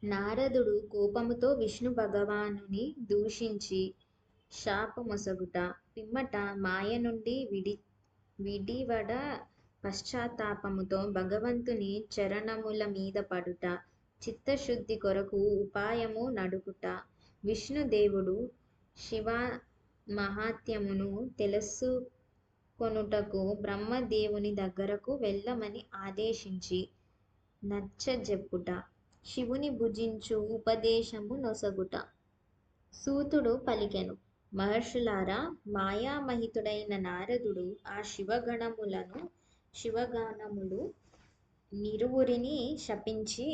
నారదుడు కోపముతో విష్ణు భగవానుని దూషించి శాపమొసగుట, పిమ్మట మాయ నుండి విడివడ పశ్చాత్తాపముతో భగవంతుని చరణముల మీద పడుట, చిత్తశుద్ధి కొరకు ఉపాయము నడుగుట, విష్ణుదేవుడు శివమహాత్మ్యమును తెలుసుకొనుటకు బ్రహ్మదేవుని దగ్గరకు వెళ్ళమని ఆదేశించి నచ్చజెప్పుట, శివుని భుజించు ఉపదేశము నొసగుట. సూతుడు పలికెను: మహర్షులారా, మాయామహితుడైన నారదుడు ఆ శివగణములు నిరువురిని శపించి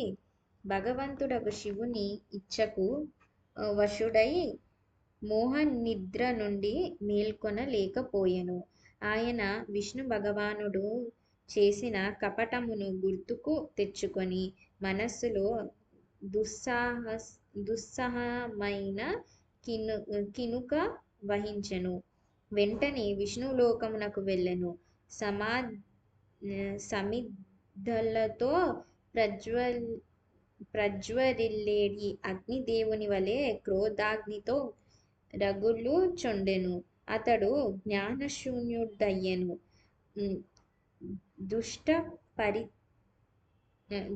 భగవంతుడగు శివుని ఇచ్ఛకు వశుడై మోహనిద్ర నుండి మేల్కొనలేకపోయెను. ఆయన విష్ణు భగవానుడు చేసిన కపటమును గుర్తుకు తెచ్చుకొని మనస్సులో దుస్సహమైన కినుక వహించెను. వెంటనే విష్ణులోకమునకు వెళ్ళెను. సమిద్ధలతో ప్రజ్వరిల్లేడి అగ్నిదేవుని వలె క్రోధాగ్నితో రగులుచుండెను. అతడు జ్ఞానశూన్యుడయ్యెను.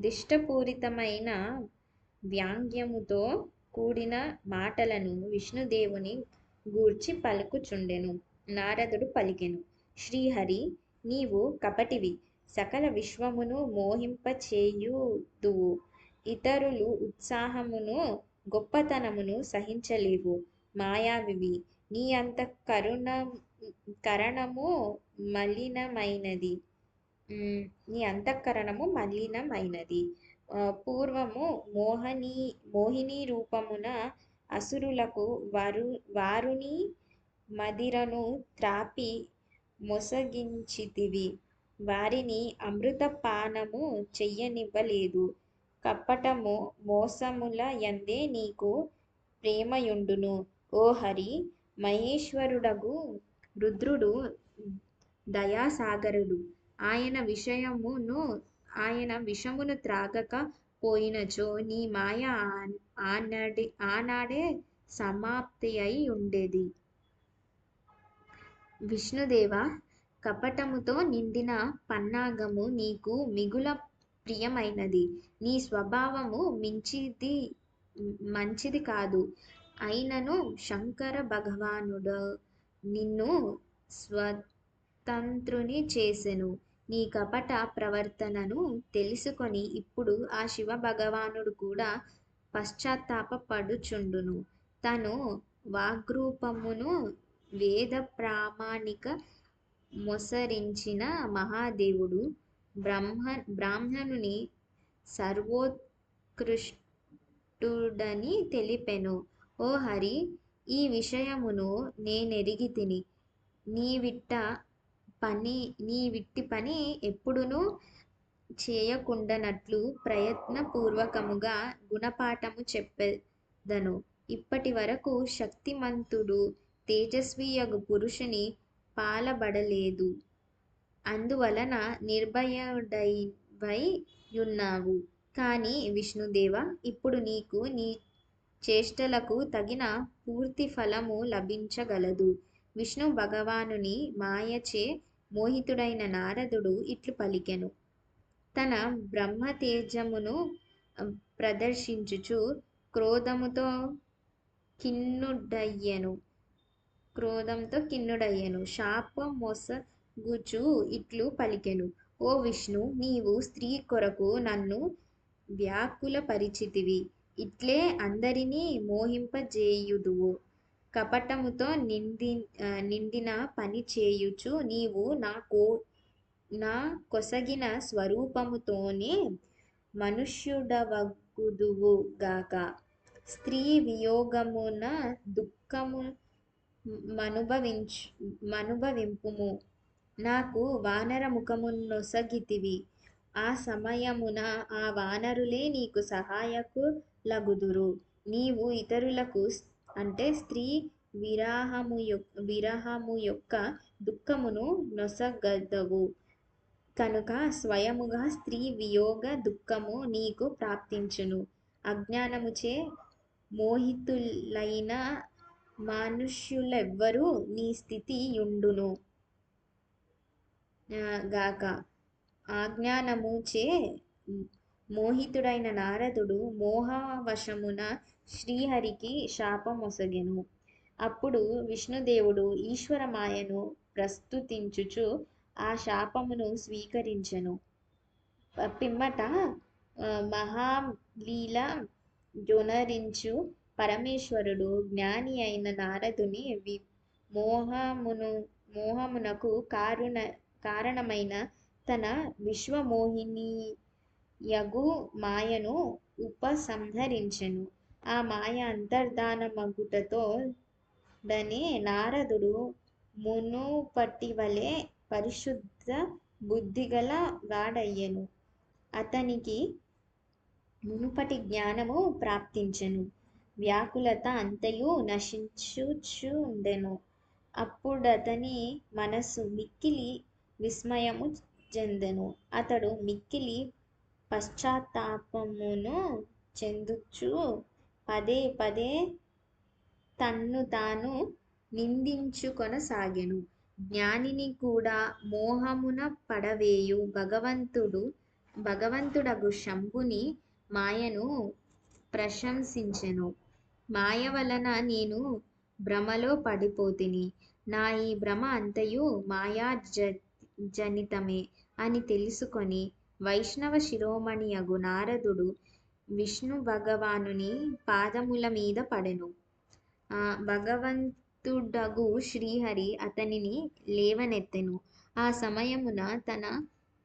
దిష్టపూరితమైన వ్యంగ్యముతో కూడిన మాటలను విష్ణుదేవుని గూర్చి పలుకుచుండెను. నారదుడు పలికెను: శ్రీహరి, నీవు కపటివి, సకల విశ్వమును మోహింపచేయుదువు. ఇతరులు ఉత్సాహమును గొప్పతనమును సహించలేవు. మాయావివి, నీ అంతఃకరణము మలినమైనది. పూర్వము మోహినీ రూపమున అసురులకు వారుని మదిరను త్రాపి మోసగించితివి. వారిని అమృతపానము చెయ్యనివ్వలేదు. కపటము మోసముల యందే నీకు ప్రేమయుండును. ఓ హరి, మహేశ్వరుడగు రుద్రుడు దయాసాగరుడు. ఆయన విషమును త్రాగక పోయినచో నీ మాయ ఆనాడే సమాప్తియై ఉండేది. విష్ణుదేవా, కపటముతో నిండిన పన్నాగము నీకు మిగుల ప్రియమైనది. నీ స్వభావము మంచిది కాదు. అయినను శంకర భగవానుడు నిన్ను స్వతంత్రుని చేసెను. నీ కపట ప్రవర్తనను తెలుసుకొని ఇప్పుడు ఆ శివభగవానుడు కూడా పశ్చాత్తాపపడుచుండును. తను వాగ్రూపమును వేద ప్రామాణిక మొసరించిన మహాదేవుడు బ్రాహ్మణుని సర్వోత్కృష్టుడని తెలిపెను. ఓ హరి, ఈ విషయమును నేనెరిగితిని. నీవిట్టి పని ఎప్పుడునూ చేయకుండనట్లు ప్రయత్న పూర్వకముగా గుణపాఠము చెప్పెదను. ఇప్పటి వరకు శక్తిమంతుడు తేజస్వియగు పురుషుని పాలబడలేదు. అందువలన నిర్భయుడవై యున్నావు. కాని విష్ణుదేవా, ఇప్పుడు నీకు నీ చేష్టలకు తగిన పూర్తి ఫలము లభించగలదు. విష్ణు భగవానుని మాయచే మోహితుడైన నారదుడు ఇట్లు పలికెను. తన బ్రహ్మతేజమును ప్రదర్శించుచు క్రోధముతో ఖిన్నుడయ్యెను. శాపమొసగుచు ఇట్లు పలికెను: ఓ విష్ణు, నీవు స్త్రీ కొరకు నన్ను వ్యాకులపరిచితివి. ఇట్లే అందరినీ మోహింపజేయుదువు. కపటముతో నిండిన పని చేయుచు నీవు నా కొసగిన స్వరూపముతోనే మనుష్యుడవగుదువు గాక. స్త్రీ వియోగమున దుఃఖమనుభవింపుము. నాకు వానర ముఖమునొసగితివి. ఆ సమయమున ఆ వానరులే నీకు సహాయకులగుదురు. నీవు ఇతరులకు అంటే స్త్రీ విరహము యొక్క దుఃఖమును నొసగదవు కనుక స్వయముగా స్త్రీ వియోగ దుఃఖము నీకు ప్రాప్తించును. అజ్ఞానముచే మోహితులైన మనుష్యులెవ్వరూ నీ స్థితి యుండును గాక. అజ్ఞానముచే మోహితుడైన నారదుడు మోహవశమున శ్రీహరికి శాపమొసగెను. అప్పుడు విష్ణుదేవుడు ఈశ్వర మాయను ప్రస్తుతించుచు ఆ శాపమును స్వీకరించెను. పిమ్మట మహాలీల జొనరించు పరమేశ్వరుడు జ్ఞాని అయిన నారదుని మోహమునకు కారణమైన తన విశ్వమోహినియగు మాయను ఉపసంహరించెను. ఆ మాయ అంతర్ధానమగుటతోడనే నారదుడు మునుపటివలె పరిశుద్ధ బుద్ధిగల వాడయ్యెను. అతనికి మునుపటి జ్ఞానము ప్రాప్తించెను. వ్యాకులత అంతయు నశించుచుండెను. అప్పుడతని మనస్సు మిక్కిలి విస్మయము చెందెను. అతడు మిక్కిలి పశ్చాత్తాపమును చెందుచు పదే పదే తన్ను తాను నిందించుకొనసాగెను. జ్ఞానిని కూడా మోహమున పడవేయు భగవంతుడగు శంభుని మాయను ప్రశంసించెను. మాయ వలన నేను భ్రమలో పడిపోతిని. నా ఈ భ్రమ అంతయు మాయాజనితమే అని తెలుసుకొని వైష్ణవ శిరోమణియగు నారదుడు విష్ణు భగవానుని పాదముల మీద పడెను. భగవంతుడగు శ్రీహరి అతనిని లేవనెత్తెను. ఆ సమయమున తన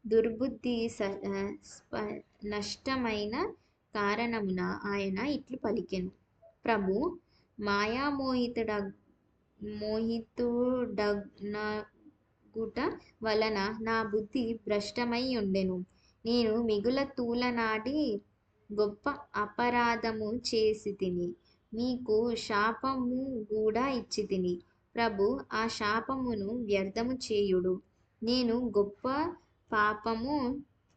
దుర్బుద్ధి నష్టమైన కారణమున ఆయన ఇట్లు పలికెను: ప్రభూ, మోహితుడనగుట వలన నా బుద్ధి భ్రష్టమై యుండెను. నేను మిగుల తూలనాడి గొప్ప అపరాధము చేసితిని. మీకు శాపము గూడా ఇచ్చితిని. ప్రభూ, ఆ శాపమును వ్యర్థము చేయుడు. నేను గొప్ప పాపము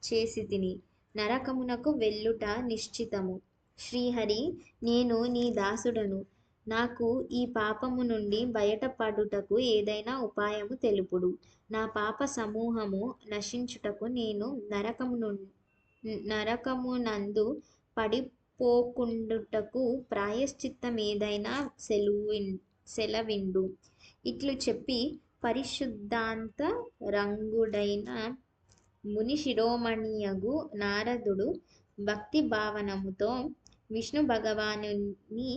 చేసితిని. నరకమునకు వెళ్ళుట నిశ్చితము. శ్రీహరి, నేను నీ దాసుడను. నాకు ఈ పాపము నుండి బయటపడుటకు ఏదైనా ఉపాయము తెలుపుడు. నా పాప సమూహము నశించుటకు నేను నరకమునందు పడిపోకుండుటకు ప్రాయశ్చిత్తమేదైనా సెలవిండు. ఇట్లు చెప్పి పరిశుద్ధాంతరంగుడైన ముని శిరోమణియగు నారదుడు భక్తి భావనముతో విష్ణు భగవానుని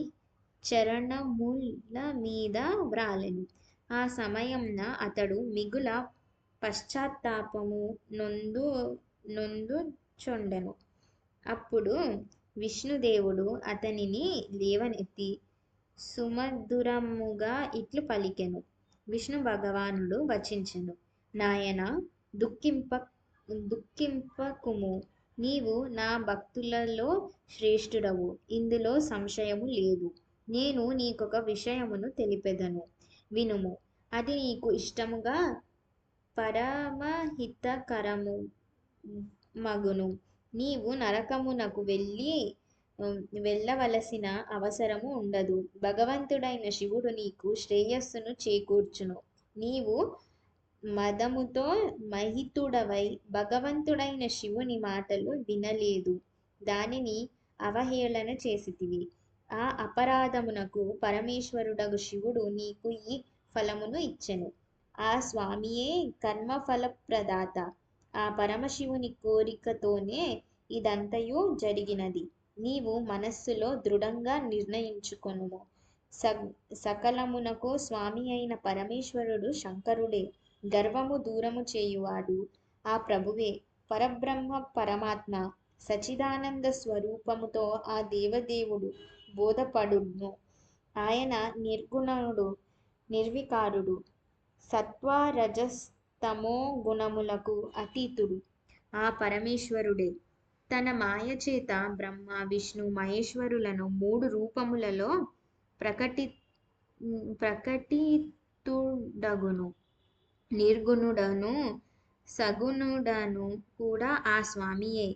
చరణముల మీద వ్రాలెను. ఆ సమయంన అతడు మిగుల పశ్చాత్తాపము నొందుచుండెను. అప్పుడు విష్ణుదేవుడు అతనిని లేవనెత్తి సుమధురముగా ఇట్లు పలికెను. విష్ణు భగవానుడు వచించెను: నాయనా, దుఃఖింపకుము. నీవు నా భక్తులలో శ్రేష్ఠుడవు. ఇందులో సంశయము లేదు. నేను నీకొక విషయమును తెలిపెదను, వినుము. అది నీకు ఇష్టముగా పరమహితకరమగును. నీవు నరకమునకు వెళ్ళవలసిన అవసరము ఉండదు. భగవంతుడైన శివుడు నీకు శ్రేయస్సును చేకూర్చును. నీవు మదముతో మహితుడవై భగవంతుడైన శివుని మాటలు వినలేదు. దానిని అవహేళన చేసితివి. ఆ అపరాధమునకు పరమేశ్వరుడగు శివుడు నీకు ఈ ఫలమును ఇచ్చెను. ఆ స్వామియే కర్మఫలప్రదాత. ఆ పరమశివుని కోరికతోనే ఇదంతయు జరిగినది. నీవు మనస్సులో దృఢంగా నిర్ణయించుకొనుము. సకలమునకు స్వామి అయిన పరమేశ్వరుడు శంకరుడే. గర్వము దూరము చేయువాడు ఆ ప్రభువే. పరబ్రహ్మ పరమాత్మ సచ్చిదానంద స్వరూపముతో ఆ దేవదేవుడు బోధపడును. ఆయన నిర్గుణుడు, నిర్వికారుడు, సత్వరజస్తమో గుణములకు అతీతుడు. ఆ పరమేశ్వరుడే తన మాయ చేత బ్రహ్మ, విష్ణు, మహేశ్వరులను 3 రూపములలో ప్రకటితుడగును. నిర్గుణుడను సగుణుడను కూడా ఆ స్వామియే.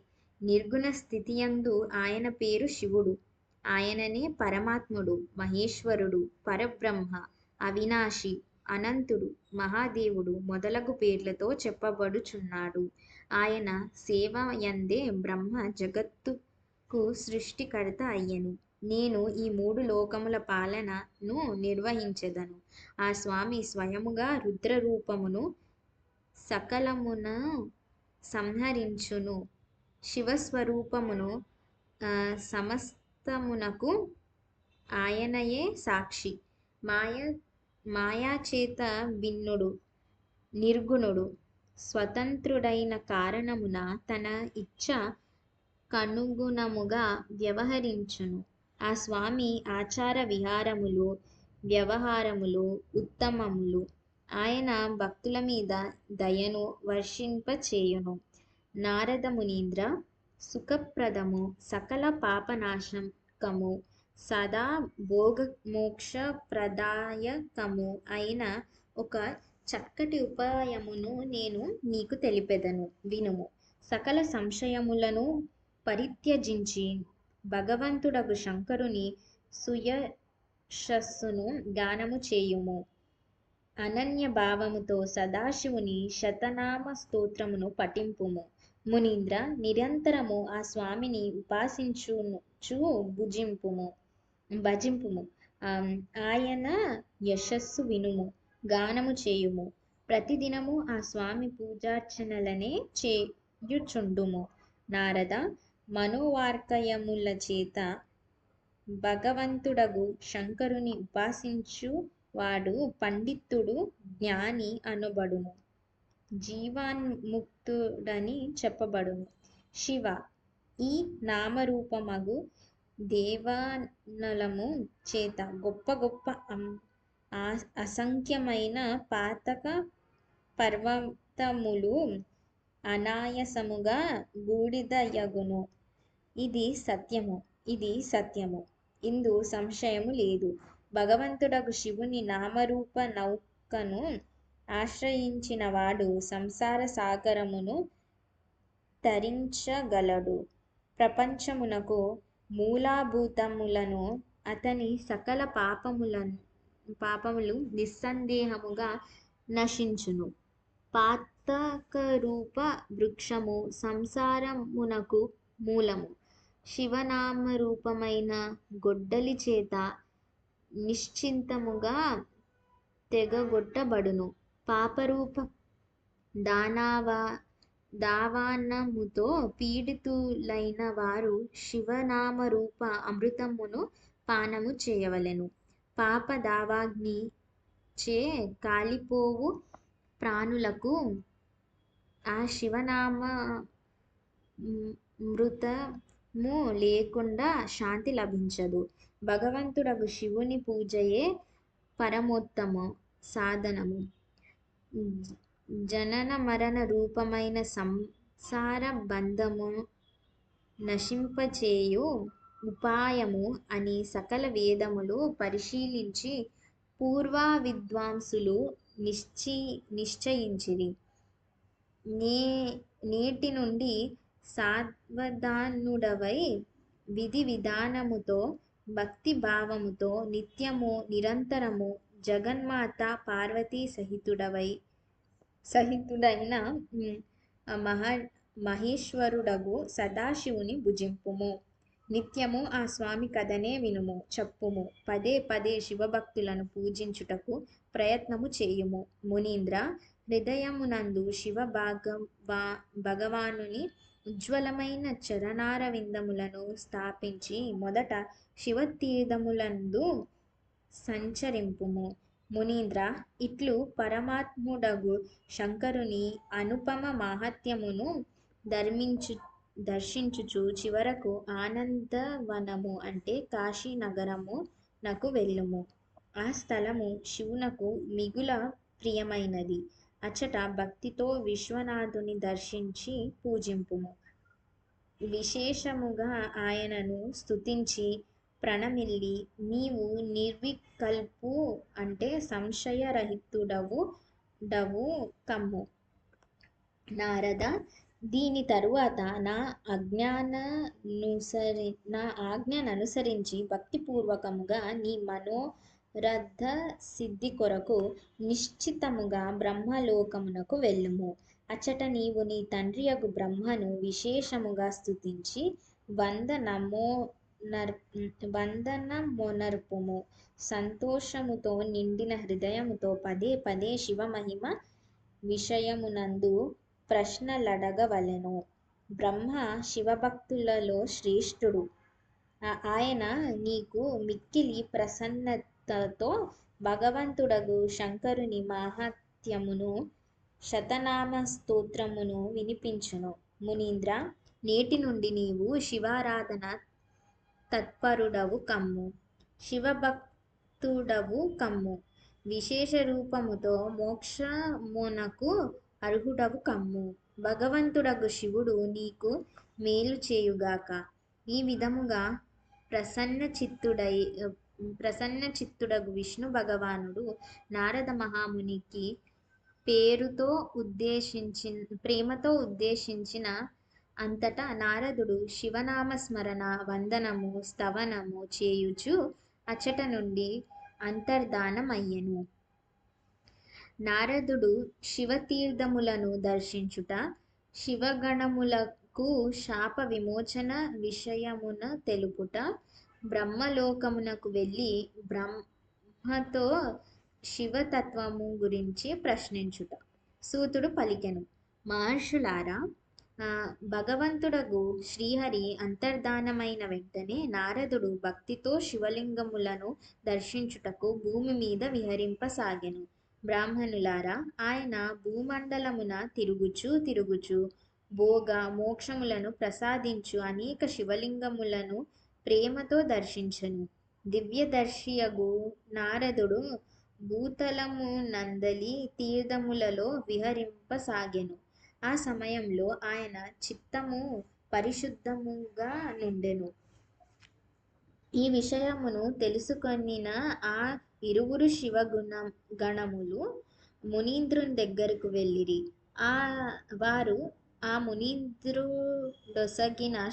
నిర్గుణ స్థితియందు ఆయన పేరు శివుడు. ఆయననే పరమాత్ముడు, మహేశ్వరుడు, పరబ్రహ్మ, అవినాశి, అనంతుడు, మహాదేవుడు మొదలగు పేర్లతో చెప్పబడుచున్నాడు. ఆయన సేవ యందే బ్రహ్మ జగత్తుకు సృష్టికర్త అయ్యెను. నేను ఈ మూడు లోకముల పాలనను నిర్వహించెదను. ఆ స్వామి స్వయముగా రుద్రరూపమును సకలమును సంహరించును. శివస్వరూపమును సమస్తమునకు ఆయనయే సాక్షి. మాయాచేత భిన్నుడు, నిర్గుణుడు, స్వతంత్రుడైన కారణమున తన ఇచ్ఛ కనుగుణముగా వ్యవహరించును. ఆ స్వామి ఆచార విహారములు, వ్యవహారములు ఉత్తమములు. ఆయన భక్తుల మీద దయను వర్షింపచేయును. నారద మునీంద్ర, సుఖప్రదము, సకల పాపనాశకము, సదా భోగమోక్షప్రదాయకము అయిన ఒక చక్కటి ఉపాయమును నేను నీకు తెలిపెదను, వినుము. సకల సంశయములను పరిత్యజించి భగవంతుడగు శంకరుని సుయశస్సును గానము చేయుము. అనన్య భావముతో సదాశివుని శతనామ స్తోత్రమును పఠింపుము. మునీంద్ర, నిరంతరము ఆ స్వామిని ఉపాసించుచు భజింపుము. ఆయన యశస్సు వినుము, గానము చేయుము. ప్రతిదినము ఆ స్వామి పూజార్చనలనే చేయుచుండుము. నారద, మనోవార్కయముల చేత భగవంతుడగు శంకరుని ఉపాసించు వాడు పండితుడు, జ్ఞాని అనబడును, జీవాన్ముక్తుడని చెప్పబడును. శివ, ఈ నామరూపమగు దేవానలము చేత గొప్ప గొప్ప అసంఖ్యమైన పాతక పర్వతములు అనాయాసముగా బూడిదయగును. ఇది సత్యము, ఇందు సంశయము లేదు. భగవంతుడగు శివుని నామరూప నౌకను ఆశ్రయించిన వాడు సంసార సాగరమును తరించగలడు. ప్రపంచమునకు మూలభూతములను అతని సకల పాపములు నిస్సందేహముగా నశించును. పాతకరూప వృక్షము సంసారమునకు మూలము. శివనామరూపమైన గొడ్డలి చేత నిశ్చింతముగా తెగగొట్టబడును. పాపరూప దావానముతో పీడితులైన వారు శివనామరూప అమృతమును పానము చేయవలెను. పాప దావాగ్ని చే కాలిపోవు ప్రాణులకు ఆ శివనామృతము లేకుండా శాంతి లభించదు. భగవంతుడగు శివుని పూజయే పరమోత్తమ సాధనము. జనన మరణ రూపమైన సంసార బంధము నశింపచేయు ఉపాయము అని సకల వేదములు పరిశీలించి పూర్వ విద్వాంసులు నిశ్చయించిరి. నేటి నుండి సావధానుడవై విధి విధానముతో భక్తి భావముతో నిత్యము నిరంతరము జగన్మాత పార్వతీ సహితుడైన మహేశ్వరుడగు సదాశివుని భుజింపుము. నిత్యము ఆ స్వామి కథనే వినుము, చెప్పుము. పదే పదే శివభక్తులను పూజించుటకు ప్రయత్నము చేయుము. మునీంద్ర, హృదయమునందు శివ భగవానుని ఉజ్వలమైన చరణారవిందములను స్థాపించి మొదట శివతీర్థములందు సంచరింపుము. మునీంద్ర, ఇట్లు పరమాత్ముడగు శంకరుని అనుపమ మహాత్మ్యమును దర్శించుచు చివరకు ఆనందవనము అంటే కాశీనగరము నకు వెళ్ళుము. ఆ స్థలము శివునకు మిగుల ప్రియమైనది. అచట భక్తితో విశ్వనాథుని దర్శించి పూజింపుము. విశేషముగా ఆయనను స్తుతించి ప్రణమిల్లి నీవు నిర్వికల్పు అంటే సంశయరహితుడవు కమ్ము. నారద, దీని తరువాత నా ఆజ్ఞననుసరించి భక్తిపూర్వకముగా నీ మనోరథ సిద్ధి కొరకు నిశ్చితముగా బ్రహ్మలోకమునకు వెళ్ళుము. అచ్చట నీవు నీ తండ్రియగు బ్రహ్మను విశేషముగా స్తుతించి వందనమొనర్పుము. సంతోషముతో నిండిన హృదయముతో పదే పదే శివమహిమ విషయమునందు ప్రశ్నలడగవలెను. బ్రహ్మ శివభక్తులలో శ్రేష్ఠుడు. ఆయన నీకు మిక్కిలి ప్రసన్నతతో భగవంతుడగు శంకరుని మాహాత్మ్యమును శతనామ స్తోత్రమును వినిపించును. మునీంద్ర, నేటి నుండి నీవు శివారాధన తత్పరుడవు కమ్ము, శివభక్తుడవు కమ్ము. విశేష రూపముతో మోక్షమునకు అర్హుడవు కమ్ము. భగవంతుడగు శివుడు నీకు మేలు చేయుగాక. ఈ విధముగా ప్రసన్నచిత్తుడగు విష్ణు భగవానుడు నారద మహామునికి ప్రేమతో ఉద్దేశించిన అంతటా నారదుడు శివనామ స్మరణ వందనము స్తవనము చేయుచు అచ్చట నుండి అంతర్ధానమయ్యెను. నారదుడు శివతీర్థములను దర్శించుట, శివగణములకు శాప విమోచన విషయమున తెలుపుట, బ్రహ్మలోకమునకు వెళ్ళి బ్రహ్మతో శివతత్వము గురించి ప్రశ్నించుట. సూతుడు పలికెను, మహర్షులారా, భగవంతుడగు శ్రీహరి అంతర్ధానమైన వెంటనే నారదుడు భక్తితో శివలింగములను దర్శించుటకు భూమి మీద విహరింపసాగెను. బ్రాహ్మణులారా, ఆయన భూమండలమున తిరుగుచు భోగ మోక్షములను ప్రసాదించు అనేక శివలింగములను ప్రేమతో దర్శించెను. దివ్యదర్శియగు నారదుడు భూతలమునందలి తీర్థములలో విహరింపసాగెను. ఆ సమయంలో ఆయన చిత్తము పరిశుద్ధముగా నుండెను. ఈ విషయమును తెలుసుకొనిన ఆ ఇరువురు గణములు మునీంద్రుని దగ్గరకు వెళ్ళిరి. వారు ఆ మునీంద్రుడొసగిన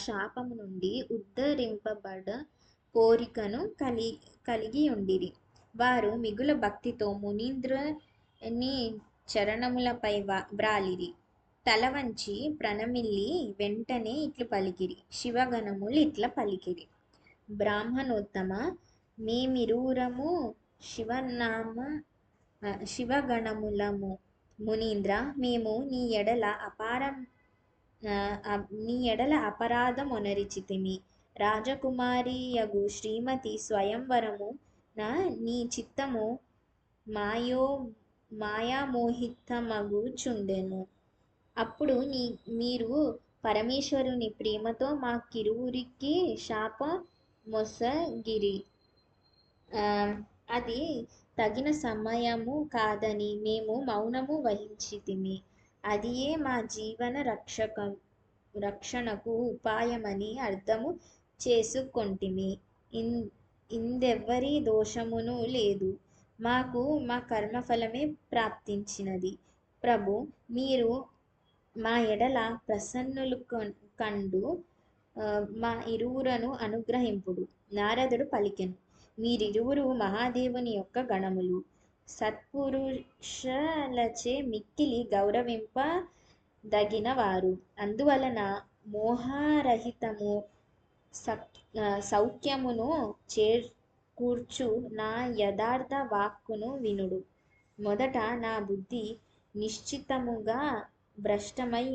శాపము నుండి ఉద్ధరింపబడ కోరికను కలిగియుండిరి. వారు మిగుల భక్తితో మునీంద్రుని చరణములపై వ్రాలిరి. తల వంచి ప్రణమిల్లి వెంటనే ఇట్లు పలికిరి. శివగణములు ఇట్లా పలికిరి: బ్రాహ్మణోత్తమ, మేమిరువురము శివగణములము. మునీంద్ర, మేము నీ ఎడల అపరాధమొనరిచితిమి. రాజకుమారియగు శ్రీమతి స్వయంవరమున నీ చిత్తము మాయామోహితమగుచుండెను. అప్పుడు మీరు పరమేశ్వరుని ప్రేమతో మాకిరువురికి శాపమొసగిరి. అది తగిన సమయము కాదని మేము మౌనము వహించితిమి. అదియే మా జీవన రక్షణకు ఉపాయమని అర్థము చేసుకొంటిమి. ఇందెవ్వరి దోషమును లేదు. మాకు మా కర్మఫలమే ప్రాప్తించినది. ప్రభు, మీరు మా ఎడల ప్రసన్నులు కండు మా ఇరువురను అనుగ్రహింపుడు. నారదుడు పలికెను, మీరిరువురు మహాదేవుని యొక్క గణములు, సత్పురుషులచే మిక్కిలి గౌరవింపదగిన వారు. అందువలన మోహరహితము సౌఖ్యమును చేకూర్చు నా యథార్థ వాక్కును వినుడు. మొదట నా బుద్ధి నిశ్చితముగా దుష్టమై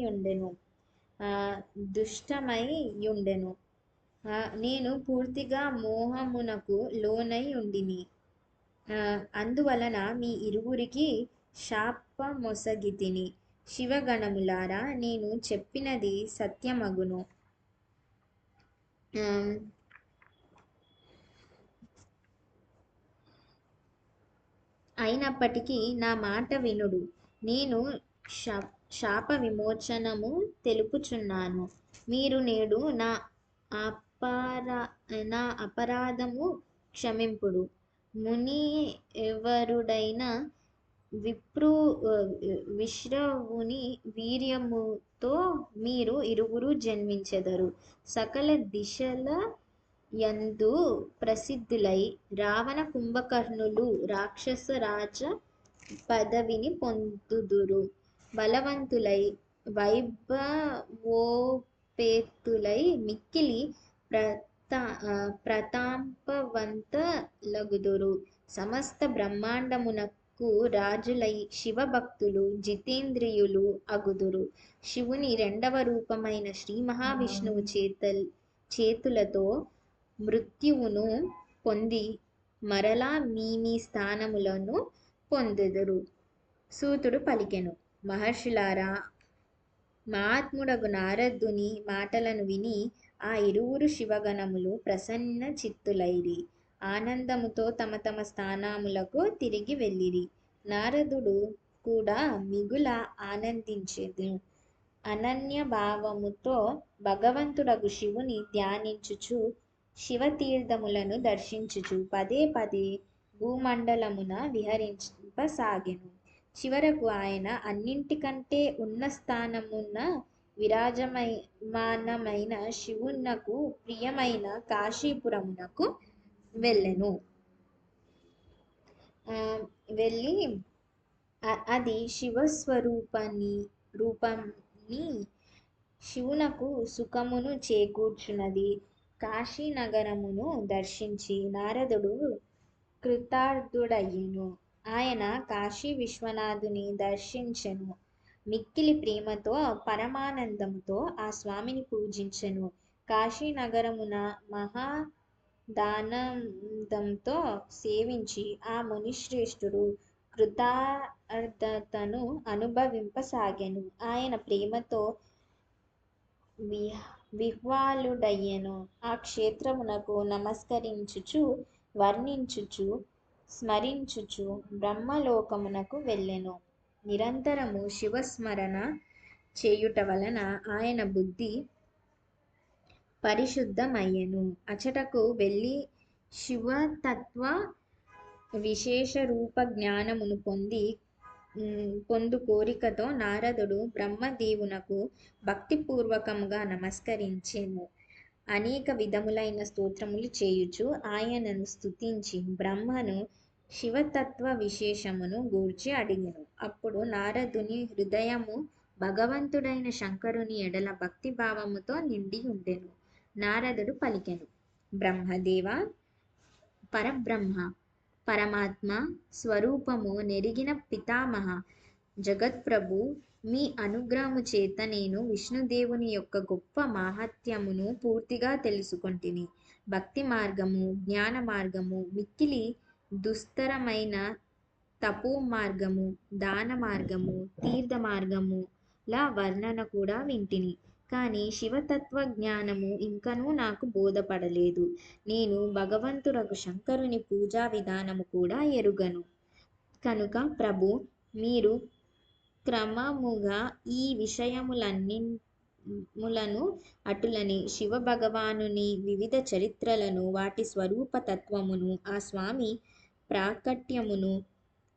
యుండెను. నేను పూర్తిగా మోహమునకు లోనై ఉండిని. అందువలన మీ ఇరువురికి శాపమొసగితిని. శివగణములారా, నేను చెప్పినది సత్యమగును. అయినప్పటికీ నా మాట వినుడు. నేను శాప విమోచనము తెలుపుచున్నాను. మీరు నేడు నా అపరాధము క్షమింపుడు. మునివరుడైన విశ్రవుని వీర్యముతో తో మీరు ఇరువురు జన్మించెదరు. సకల దిశల యందు ప్రసిద్ధులై రావణ కుంభకర్ణులు రాక్షస రాజ పదవిని పొందుదురు. బలవంతులై వైభవోపేతులై మిక్కిలి ప్రతాపవంతులగుదురు. సమస్త బ్రహ్మాండమునకు రాజులై శివభక్తులు జితేంద్రియులు అగుదురు. శివుని రెండవ రూపమైన శ్రీ మహావిష్ణువు చేతులతో మృత్యువును పొంది మరలా మీ స్థానములను పొందెదరు. సూతుడు పలికెను, మహర్షులారా, మహాత్ముడగు నారదుని మాటలను విని ఆ ఇరువురు శివగణములు ప్రసన్న చిత్తులైరి. ఆనందముతో తమ తమ స్థానములకు తిరిగి వెళ్ళిరి. నారదుడు కూడా మిగుల ఆనందించెను. అనన్య భావముతో భగవంతుడగు శివుని ధ్యానించుచు శివతీర్థములను దర్శించుచు పదే పదే భూమండలమున విహరింపసాగెను. చివరకు ఆయన అన్నింటికంటే ఉన్న స్థానమున విరాజమానమైన శివునకు ప్రియమైన కాశీపురమునకు వెళ్ళెను. వెళ్ళి అది శివస్వరూపని శివునకు సుఖమును చేకూర్చున్నది. కాశీనగరమును దర్శించి నారదుడు కృతార్థుడయ్యెను. ఆయన కాశీ విశ్వనాథుని దర్శించెను. మిక్కిలి ప్రేమతో పరమానందముతో ఆ స్వామిని పూజించెను. కాశీనగరమున మహాదానందంతో సేవించి ఆ మునిశ్రేష్ఠుడు కృతార్థతను అనుభవింపసాగెను. ఆయన ప్రేమతో విహ్వలుడయ్యెను. ఆ క్షేత్రమునకు నమస్కరించుచు వర్ణించుచు స్మరించుచు బ్రహ్మలోకమునకు వెళ్ళెను. నిరంతరము శివస్మరణ చేయుట వలన ఆయన బుద్ధి పరిశుద్ధమయ్యెను. అచటకు వెళ్ళి శివతత్వ విశేషరూప జ్ఞానమును పొందు కోరికతో నారదుడు బ్రహ్మదేవునకు భక్తిపూర్వకముగా నమస్కరించెను. అనేక విధములైన స్తోత్రములు చేయుచు ఆయనను స్తుతించి బ్రహ్మను శివతత్వ విశేషమును గూర్చి అడిగెను. అప్పుడు నారదుని హృదయము భగవంతుడైన శంకరుని ఎడల భక్తిభావముతో నిండి ఉండెను. నారదుడు పలికెను, బ్రహ్మదేవ, పరబ్రహ్మ, పరమాత్మ స్వరూపము నెరిగిన పితామహ, జగత్ప్రభు, మీ అనుగ్రహము చేత నేను విష్ణుదేవుని యొక్క గొప్ప మాహాత్మ్యమును పూర్తిగా తెలుసుకొంటిని. భక్తి మార్గము, జ్ఞాన మార్గము, మిక్కిలి దుస్తరమైన తపో మార్గము, దాన మార్గము, తీర్థ మార్గముల వర్ణన కూడా వింటిని. కానీ శివతత్వ జ్ఞానము ఇంకనూ నాకు బోధపడలేదు. నేను భగవంతుడగు శంకరుని పూజా విధానము కూడా ఎరుగను. కనుక ప్రభు, మీరు క్రమముగా ఈ విషయములను అటులనే శివభగవానుని వివిధ చరిత్రలను, వాటి స్వరూప తత్వమును, ఆ స్వామి ప్రాకట్యమును,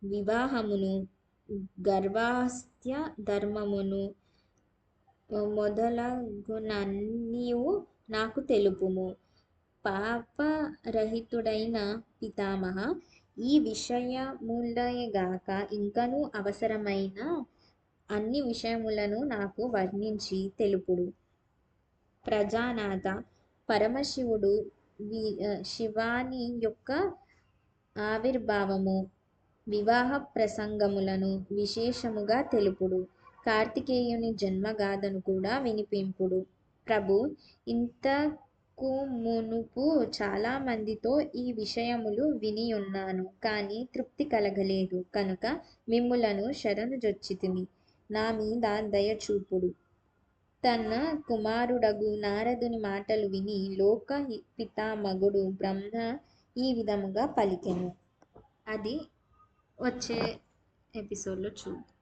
వివాహమును, గర్భాస్థ్య ధర్మమును మొదలగునన్నియు నాకు తెలుపుము. పాపరహితుడైన పితామహ, ఈ విషయములయేగాక ఇంకనూ అవసరమైన అన్ని విషయములను నాకు వర్ణించి తెలుపుడు. ప్రజానాథ, పరమశివుడు శివాని యొక్క ఆవిర్భావము, వివాహ ప్రసంగములను విశేషముగా తెలుపుడు. కార్తికేయుని జన్మగాథను కూడా వినిపింపుడు. ప్రభు, ఇంతకు మునుపు చాలా మందితో ఈ విషయములు వినియున్నాను, కానీ తృప్తి కలగలేదు. కనుక మిమ్ములను శరణుజొచ్చితిని. నా మీద దయ చూపుడు. తన కుమారుడగు నారదుని మాటలు విని లోక పితామగుడు బ్రహ్మ ఈ విధముగా పలికెను. అది వచ్చే ఎపిసోడ్లో చూద్దాం.